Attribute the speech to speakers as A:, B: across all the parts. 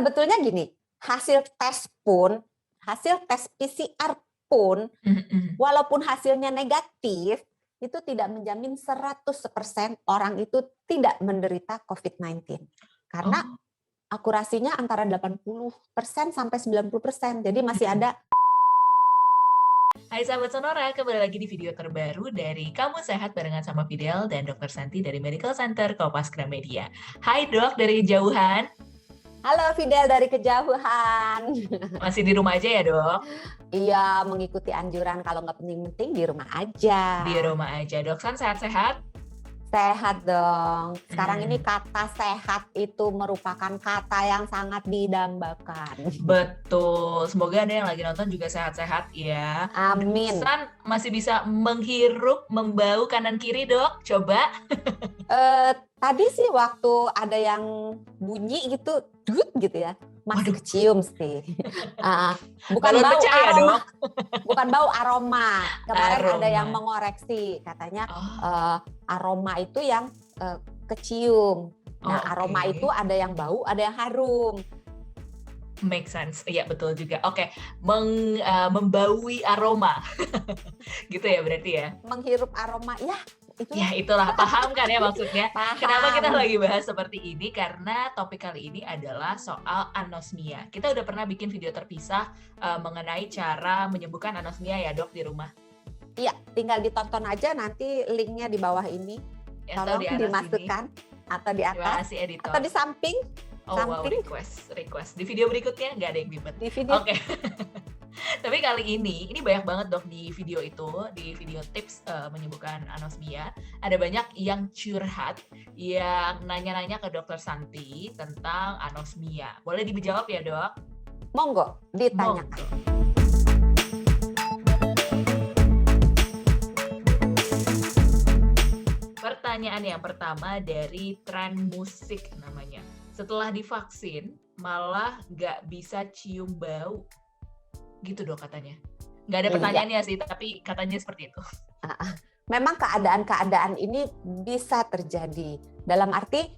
A: sebetulnya gini, hasil tes PCR pun, walaupun hasilnya negatif, itu tidak menjamin 100% orang itu tidak menderita COVID-19. Karena akurasinya antara 80% sampai 90%. Jadi masih ada.
B: Hai sahabat Sonora, kembali lagi di video terbaru dari Kamu Sehat barengan sama Fidel dan Dr. Santi dari Medical Center Kompas Gramedia. Hai dok, dari kejauhan.
A: Halo Fidel dari kejauhan.
B: Masih di rumah aja ya dok?
A: Iya, mengikuti anjuran kalau nggak penting-penting di rumah aja.
B: Di rumah aja dok, San sehat-sehat?
A: Sehat dong. Sekarang ini kata sehat itu merupakan kata yang sangat didambakan.
B: Betul, semoga Anda yang lagi nonton juga sehat-sehat ya.
A: Amin.
B: San masih bisa menghirup, membau kanan kiri dok? Coba.
A: Tadi sih waktu ada yang bunyi gitu, gitu ya, masih kecium sih. Bukan
B: Balon
A: bau
B: pecah ya,
A: aroma,
B: dok?
A: bukan bau aroma. Kemarin
B: Aroma.
A: ada yang mengoreksi, katanya aroma itu yang kecium. Nah, aroma itu ada yang bau, ada yang harum.
B: Make sense, iya betul juga. Oke, membaui aroma, gitu ya berarti ya?
A: Menghirup aroma, ya.
B: Ya itulah, paham kan ya maksudnya.
A: Paham.
B: Kenapa kita lagi bahas seperti ini? Karena topik kali ini adalah soal anosmia. Kita udah pernah bikin video terpisah mengenai cara menyembuhkan anosmia ya dok di rumah.
A: Iya, tinggal ditonton aja, nanti linknya di bawah ini. Tolong dimasukkan ini. Atau di atas, atau di samping.
B: Oh samping. Wow, request. Di video berikutnya nggak ada yang ribet. Oke. Tapi kali ini banyak banget dok di video itu, di video tips menyembuhkan anosmia. Ada banyak yang curhat, yang nanya-nanya ke dokter Santi tentang anosmia. Boleh dijawab ya dok?
A: Monggo, ditanyakan.
B: Pertanyaan yang pertama dari tren musik namanya. Setelah divaksin, malah nggak bisa cium bau. Gitu dok katanya. Nggak ada pertanyaannya sih, tapi katanya seperti itu.
A: Memang keadaan-keadaan ini bisa terjadi. Dalam arti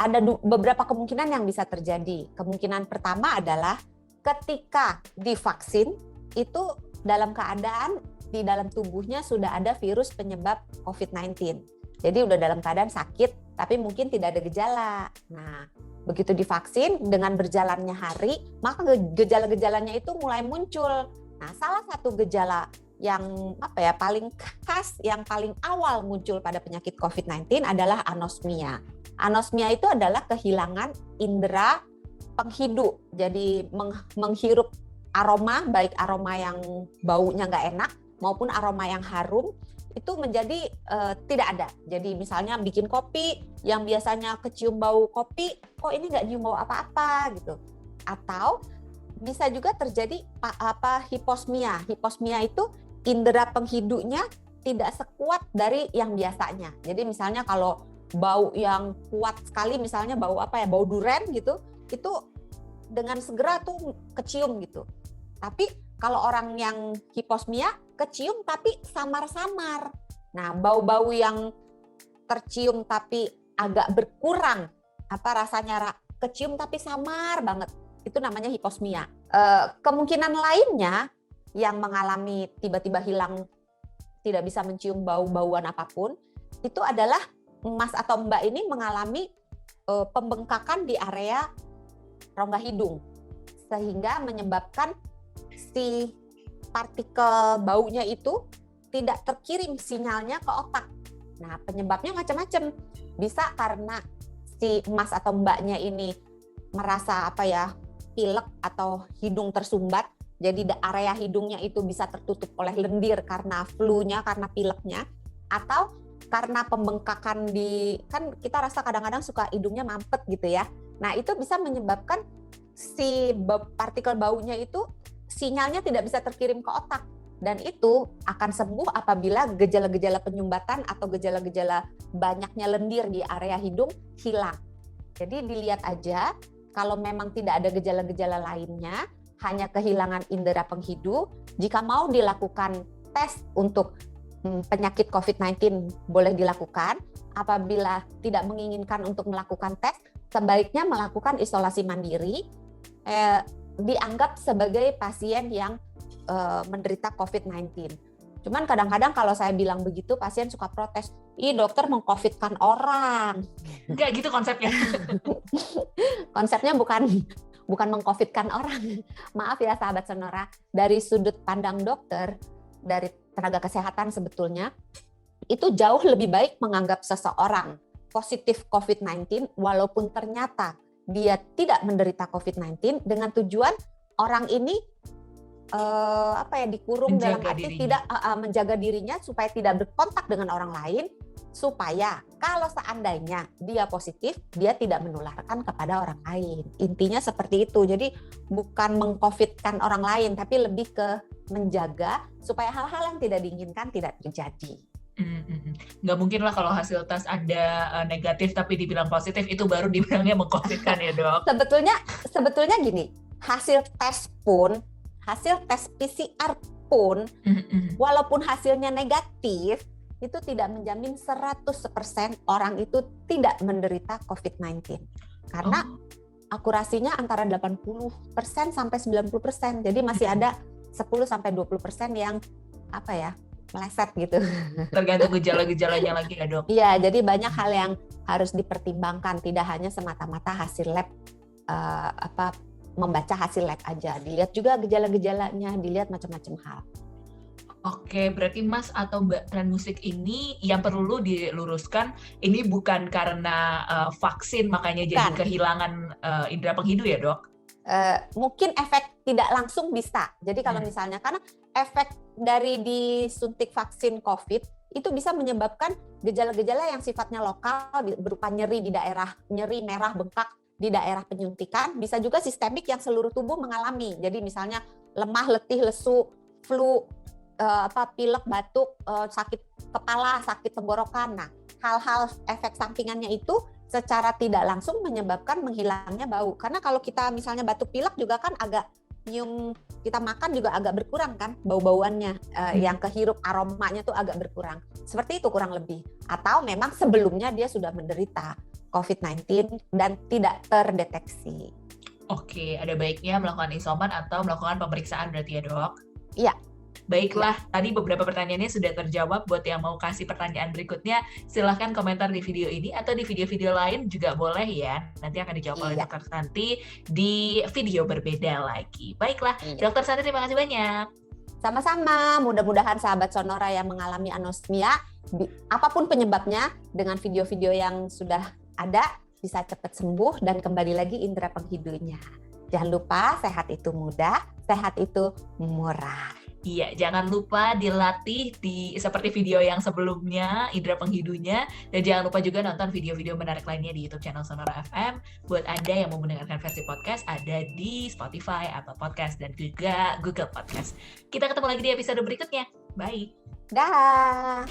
A: ada beberapa kemungkinan yang bisa terjadi. Kemungkinan pertama adalah ketika divaksin itu dalam keadaan di dalam tubuhnya sudah ada virus penyebab COVID-19. Jadi udah dalam keadaan sakit, tapi mungkin tidak ada gejala. Nah, begitu divaksin, dengan berjalannya hari, maka gejala-gejalanya itu mulai muncul. Nah, salah satu gejala yang paling khas, yang paling awal muncul pada penyakit COVID-19 adalah anosmia. Anosmia itu adalah kehilangan indera penghidu. Jadi menghirup aroma, baik aroma yang baunya nggak enak maupun aroma yang harum, itu menjadi tidak ada. Jadi misalnya bikin kopi yang biasanya kecium bau kopi, kok ini nggak nyium bau apa-apa gitu. Atau bisa juga terjadi hiposmia. Hiposmia itu indera penghidunya tidak sekuat dari yang biasanya. Jadi misalnya kalau bau yang kuat sekali, misalnya bau bau duren gitu, itu dengan segera tuh kecium gitu. Tapi kalau orang yang hiposmia kecium tapi samar-samar. Nah, bau-bau yang tercium tapi agak berkurang, rasanya kecium tapi samar banget, itu namanya hiposmia. Kemungkinan lainnya yang mengalami tiba-tiba hilang, tidak bisa mencium bau-bauan apapun, itu adalah Mas atau Mbak ini mengalami pembengkakan di area rongga hidung, sehingga menyebabkan si partikel baunya itu tidak terkirim sinyalnya ke otak. Nah, penyebabnya macam-macam. Bisa karena si Mas atau Mbaknya ini merasa pilek atau hidung tersumbat. Jadi area hidungnya itu bisa tertutup oleh lendir karena flu-nya, karena pileknya, atau karena pembengkakan kan kita rasa kadang-kadang suka hidungnya mampet gitu ya. Nah, itu bisa menyebabkan si partikel baunya itu sinyalnya tidak bisa terkirim ke otak, dan itu akan sembuh apabila gejala-gejala penyumbatan atau gejala-gejala banyaknya lendir di area hidung hilang. Jadi dilihat aja, kalau memang tidak ada gejala-gejala lainnya, hanya kehilangan indera penghidu, jika mau dilakukan tes untuk penyakit COVID-19 boleh dilakukan. Apabila tidak menginginkan untuk melakukan tes, sebaiknya melakukan isolasi mandiri dianggap sebagai pasien yang menderita COVID-19. Cuman kadang-kadang kalau saya bilang begitu, pasien suka protes, ih dokter meng-COVID-kan orang.
B: Enggak gitu konsepnya.
A: Konsepnya bukan meng-COVID-kan orang. Maaf ya sahabat Sonora, dari sudut pandang dokter, dari tenaga kesehatan sebetulnya, itu jauh lebih baik menganggap seseorang positif COVID-19 walaupun ternyata dia tidak menderita COVID-19 dengan tujuan orang ini dikurung
B: Menjaga
A: dalam arti
B: dirinya.
A: tidak menjaga dirinya supaya tidak berkontak dengan orang lain, supaya kalau seandainya dia positif dia tidak menularkan kepada orang lain. Intinya seperti itu. Jadi bukan meng-COVID-kan orang lain, tapi lebih ke menjaga supaya hal-hal yang tidak diinginkan tidak terjadi.
B: Nggak mungkin lah kalau hasil tes Anda negatif tapi dibilang positif, itu baru dibilangnya meng-COVID-kan ya dok?
A: Sebetulnya gini, hasil tes PCR pun, walaupun hasilnya negatif, itu tidak menjamin 100% orang itu tidak menderita COVID-19. Karena akurasinya antara 80% sampai 90%. Jadi masih ada 10-20% yang meleset gitu.
B: Tergantung gejala-gejalanya lagi ya dok?
A: Iya, jadi banyak hal yang harus dipertimbangkan. Tidak hanya semata-mata hasil lab, membaca hasil lab aja. Dilihat juga gejala-gejalanya, dilihat macam-macam hal.
B: Oke, berarti Mas atau Mbak tren musik ini yang perlu diluruskan, ini bukan karena vaksin makanya jadi kehilangan indera penghidu ya dok?
A: Mungkin efek tidak langsung bisa. Jadi kalau misalnya, karena efek dari disuntik vaksin COVID itu bisa menyebabkan gejala-gejala yang sifatnya lokal berupa nyeri di daerah, nyeri merah bengkak di daerah penyuntikan, bisa juga sistemik yang seluruh tubuh mengalami. Jadi misalnya lemah, letih, lesu, flu, pilek, batuk, sakit kepala, sakit tenggorokan. Nah, hal-hal efek sampingannya itu secara tidak langsung menyebabkan menghilangnya bau. Karena kalau kita misalnya batuk pilek juga kan agak nyium, kita makan juga agak berkurang kan bau-bauannya, yang kehirup aromanya tuh agak berkurang. Seperti itu kurang lebih. Atau memang sebelumnya dia sudah menderita COVID-19 dan tidak terdeteksi.
B: Oke, ada baiknya melakukan isoman atau melakukan pemeriksaan berarti ya dok?
A: Iya.
B: Baiklah, tadi beberapa pertanyaannya sudah terjawab. Buat yang mau kasih pertanyaan berikutnya, silahkan komentar di video ini atau di video-video lain juga boleh ya. Nanti akan dijawab oleh Dokter Santi di video berbeda lagi. Baiklah, Dokter Santi terima kasih banyak.
A: Sama-sama, mudah-mudahan sahabat Sonora yang mengalami anosmia, apapun penyebabnya, dengan video-video yang sudah ada, bisa cepat sembuh dan kembali lagi indera penghidunya. Jangan lupa, sehat itu mudah, sehat itu murah.
B: Iya, jangan lupa dilatih seperti video yang sebelumnya, indera penghidunya, dan jangan lupa juga nonton video-video menarik lainnya di YouTube channel Sonora FM. Buat Anda yang mau mendengarkan versi podcast, ada di Spotify, Apple Podcast, dan juga Google Podcast. Kita ketemu lagi di episode berikutnya. Bye!
A: Dah!